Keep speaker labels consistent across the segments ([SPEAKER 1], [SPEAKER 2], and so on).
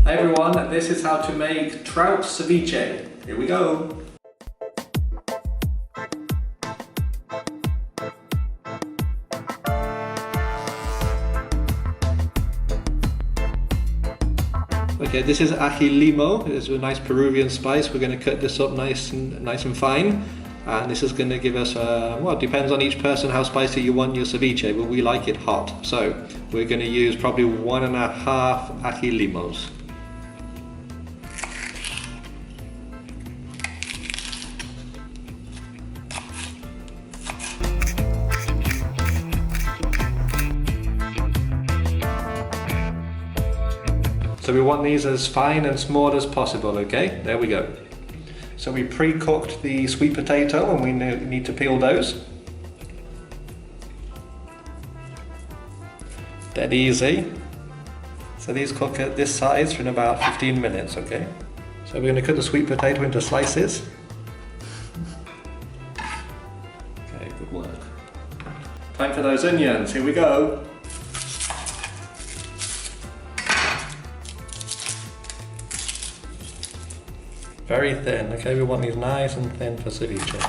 [SPEAKER 1] Hi everyone, this is how to make trout ceviche. Here we go. Okay, this is ají limo. It's a nice Peruvian spice. We're going to cut this up nice and fine. And this is going to give us, well, it depends on each person how spicy you want your ceviche, but we like it hot. So we're going to use probably 1.5 ají limos. So we want these as fine and small as possible, okay? There we go. So we pre-cooked the sweet potato and we need to peel those. Dead easy. So these cook at this size for in about 15 minutes, okay? So we're going to cut the sweet potato into slices. Okay, good work. Time for those onions, here we go. Very thin, okay, we want these nice and thin for ceviche.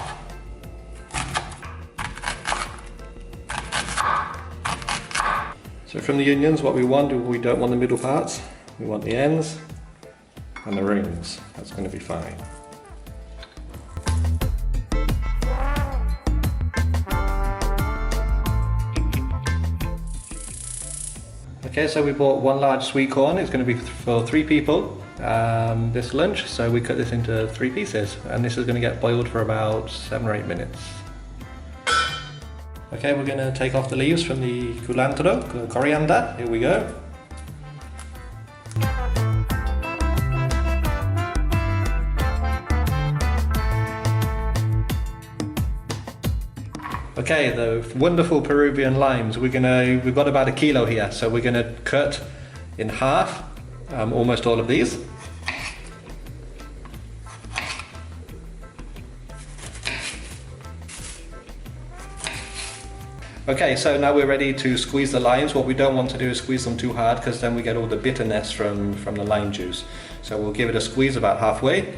[SPEAKER 1] So from the onions, what we don't want the middle parts, we want the ends and the rings. That's going to be fine. Okay, so we bought one large sweet corn. It's going to be for 3 people. This lunch, so we cut this into 3 pieces, and this is going to get boiled for about 7 or 8 minutes. Okay, we're going to take off the leaves from the culantro, coriander. Here we go. Okay, the wonderful Peruvian limes. We've got about 1 kilo here, so we're going to cut in half almost all of these. Okay, so now we're ready to squeeze the limes. What we don't want to do is squeeze them too hard, because then we get all the bitterness from the lime juice. So we'll give it a squeeze about halfway.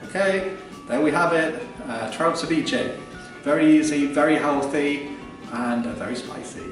[SPEAKER 1] Okay, there we have it, trout ceviche. Very easy, very healthy, and very spicy.